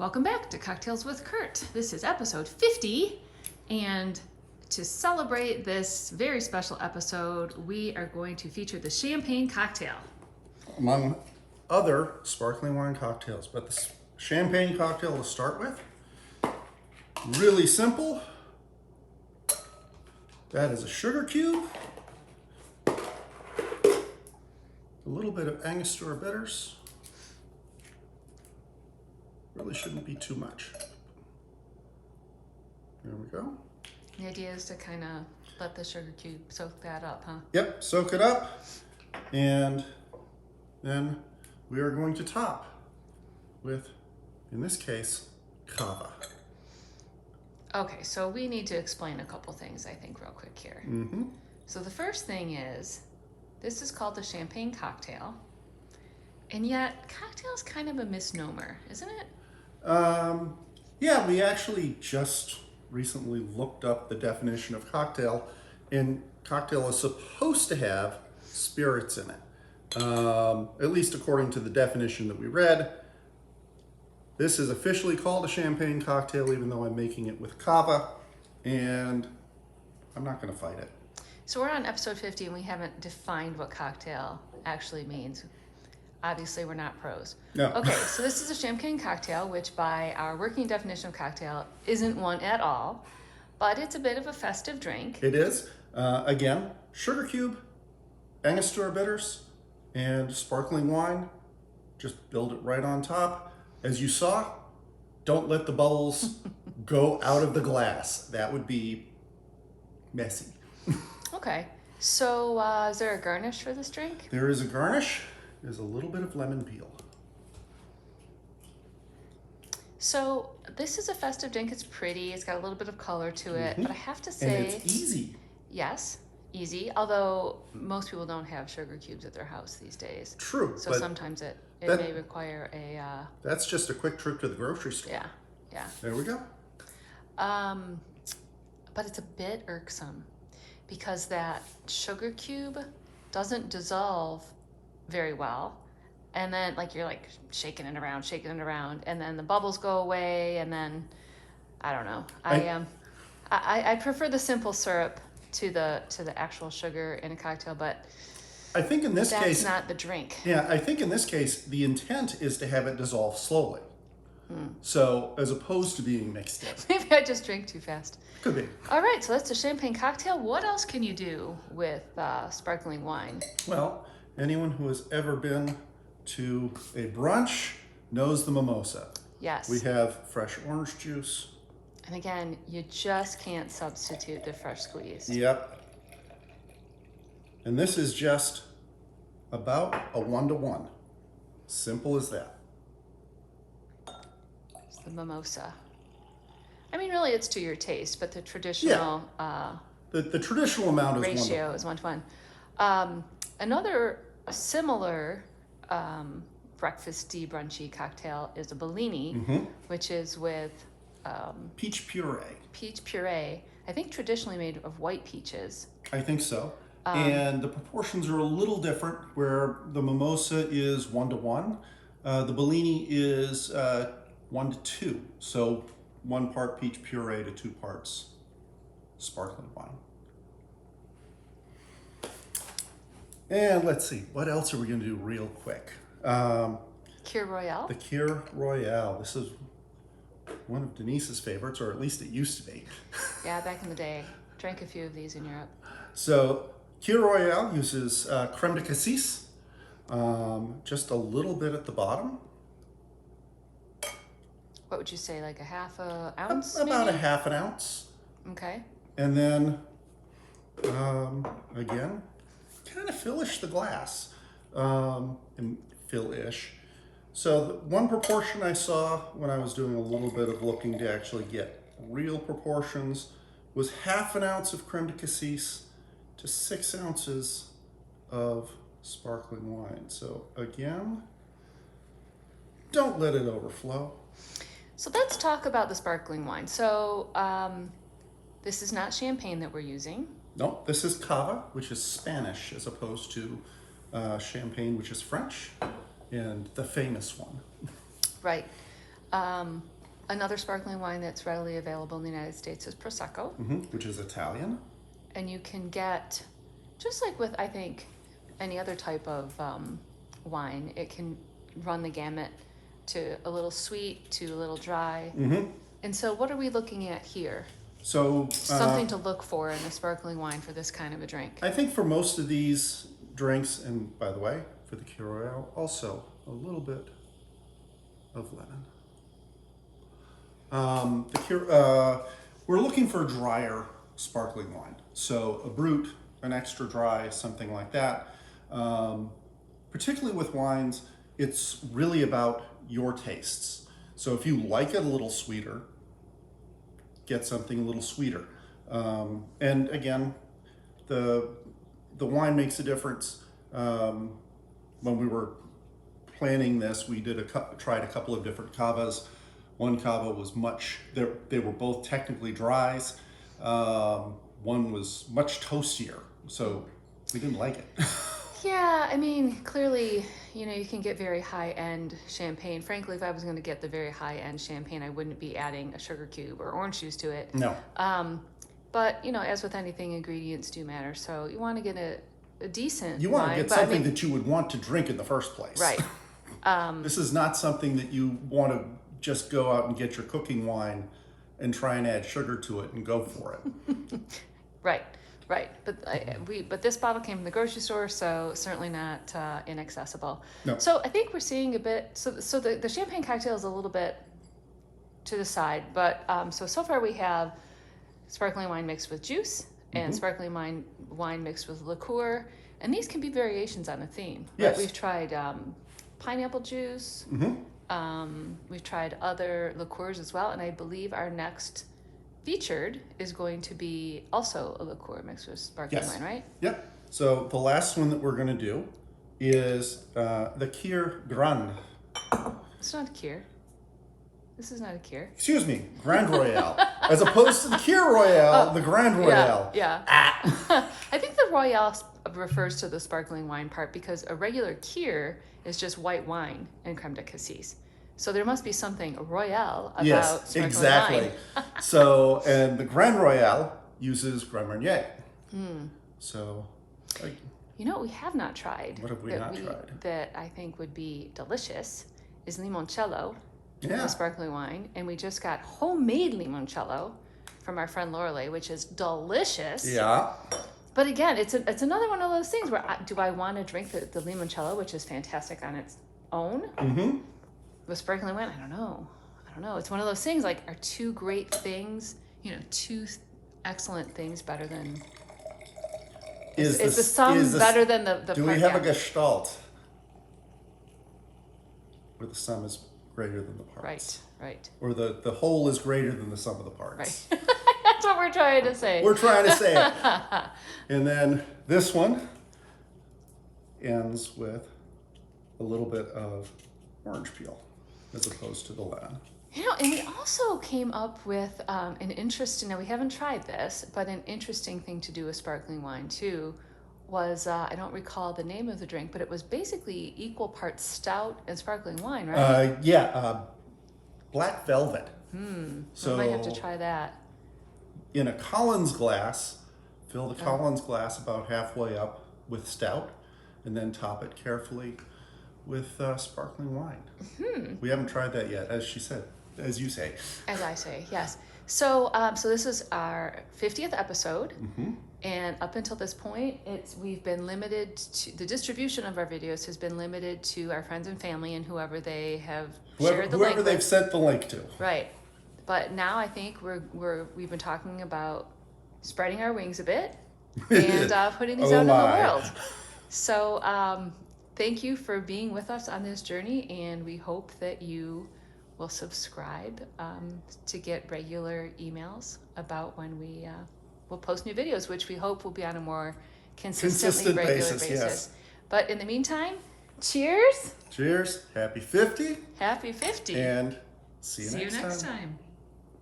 Welcome back to Cocktails with Kurt. This is episode 50, and to celebrate this very special episode, we are going to feature the Champaign Cocktail. Among other sparkling wine cocktails, but the Champaign Cocktail to start with, really simple. That is a sugar cube, a little bit of Angostura bitters. Really shouldn't be too much. There we go. The idea is to kind of let the sugar cube soak that up, huh? Yep, soak it up, and then we are going to top with, in this case, cava. Okay, so we need to explain a couple things, I think, real quick here. Mm-hmm. So the first thing is, this is called the Champaign Cocktail, and yet cocktail is kind of a misnomer, isn't it? Yeah, we actually just recently looked up the definition of cocktail, and cocktail is supposed to have spirits in it. At least according to the definition that we read. This is officially called a champagne cocktail, even though I'm making it with cava, and I'm not going to fight it. So we're on episode 50 and we haven't defined what cocktail actually means. Obviously, we're not pros. No. Okay, so this is a champagne cocktail, which by our working definition of cocktail isn't one at all, but it's a bit of a festive drink. It is. Again, sugar cube, Angostura bitters, and sparkling wine. Just build it right on top. As you saw, don't let the bubbles go out of the glass. That would be messy. Okay, so is there a garnish for this drink? There is a garnish. There's a little bit of lemon peel. So this is a festive drink. It's pretty. It's got a little bit of color to it, but I have to And say, it's easy. yes, easy. Although most people don't have sugar cubes at their house these days. True. So but sometimes it may require a that's just a quick trip to the grocery store. yeah. There we go. But it's a bit irksome because that sugar cube doesn't dissolve very well, and then you're shaking it around, and then the bubbles go away, and then I don't know. I prefer the simple syrup to the actual sugar in a cocktail, but I think in this case, that's not the drink. Yeah, I think in this case, the intent is to have it dissolve slowly. So, as opposed to being mixed in. Maybe I just drank too fast. Could be. All right, so that's the champagne cocktail. What else can you do with sparkling wine? Well, anyone who has ever been to a brunch knows the mimosa. Yes. We have fresh orange juice. And again, you just can't substitute the fresh squeeze. Yep. And this is just about a 1-to-1. Simple as that. It's the mimosa. I mean, really, it's to your taste, but the traditional The traditional amount is ratio is 1-to-1. Another similar breakfasty, brunchy cocktail is a Bellini, which is with peach puree. peach puree. I think traditionally made of white peaches. I think so. And the proportions are a little different, where the mimosa is 1-to-1. The Bellini is 1-to-2. So 1 part peach puree to 2 parts sparkling wine. And let's see, what else are we going to do real quick? Kir Royalle? The Kir Royalle. This is one of Denise's favorites, or at least it used to be. Yeah, back in the day. Drank a few of these in Europe. So Kir Royalle uses creme de cassis, just a little bit at the bottom. What would you say, like a half a ounce? About maybe? a half an ounce. Okay. And then, again, kind of fillish the glass, and fill-ish. So the one proportion I saw when I was doing a little bit of looking to actually get real proportions was half an ounce of creme de cassis to 6 ounces of sparkling wine. So again, don't let it overflow. So let's talk about the sparkling wine. So this is not champagne that we're using. No, this is cava, which is Spanish, as opposed to champagne, which is French, and the famous one. Right. Another sparkling wine that's readily available in the United States is Prosecco. Which is Italian. And you can get, just like with, I think, any other type of wine, it can run the gamut to a little sweet to a little dry. And so what are we looking at here? So Something to look for in a sparkling wine for this kind of a drink. I think for most of these drinks, and by the way, for the Kir Royalle, also a little bit of lemon. We're looking for drier sparkling wine. So a Brut, an extra dry, something like that. Particularly with wines, it's really about your tastes. So if you like it a little sweeter, get something a little sweeter. And again, the wine makes a difference. When we were planning this, we tried a couple of different cavas. One cava was they were both technically dries. One was much toastier, so we didn't like it. Yeah, I mean, clearly, you can get very high-end champagne. Frankly, if I was going to get the very high-end champagne, I wouldn't be adding a sugar cube or orange juice to it. No. But, as with anything, ingredients do matter. So you want to get a decent You want wine, to get something that you would want to drink in the first place. Right. This is not something that you want to just go out and get your cooking wine and try and add sugar to it and go for it. Right. But this bottle came from the grocery store, so certainly not inaccessible. No. So I think we're seeing a bit. So the Champagne Cocktail is a little bit to the side, but so far we have sparkling wine mixed with juice and sparkling wine mixed with liqueur, and these can be variations on a theme. Right? Yes. We've tried pineapple juice. We've tried other liqueurs as well, and I believe our next featured is going to be also a liqueur mixed with sparkling wine, right? Yep. So the last one that we're going to do is the Kir Grand. It's not a Kir. This is not a Kir. Excuse me, Grand Royale. As opposed to the Kir Royale, the Grand Royale. Yeah. I think the Royale refers to the sparkling wine part because a regular Kir is just white wine and creme de cassis. So there must be something Royale about sparkling wine. So, and the Grand Royale uses Grand Marnier. So, what we have not tried. What have we not tried? That I think would be delicious is limoncello, yeah, the sparkling wine, and we just got homemade limoncello from our friend Lorelei, which is delicious. Yeah. But again, it's another one of those things where do I want to drink the limoncello, which is fantastic on its own? With sparkling wine, I don't know. It's one of those things like, are two great things, two excellent things better than... Is the sum better than the part? Do we have a gestalt where the sum is greater than the parts? Right. Or the whole is greater than the sum of the parts. Right. That's what we're trying to say. We're trying to say it. And then this one ends with a little bit of orange peel as opposed to the lemon. And we also came up with an interesting, now we haven't tried this, but an interesting thing to do with sparkling wine too was, I don't recall the name of the drink, but it was basically equal parts stout and sparkling wine, right? Black velvet. So I might have to try that. In a Collins glass, fill the Collins glass about halfway up with stout, and then top it carefully with sparkling wine. We haven't tried that yet, as she said, as you say. As I say, yes. So this is our 50th episode, and up until this point, we've been limited to the distribution of our videos has been limited to our friends and family and whoever they have shared the link whoever they've sent the link to. Right, but now I think we've been talking about spreading our wings a bit and putting these out in the world. So thank you for being with us on this journey, and we hope that you will subscribe to get regular emails about when we'll post new videos, which we hope will be on a more consistent regular basis. Yes. But in the meantime, cheers. Cheers. Happy 50. Happy 50. And see you next time. time.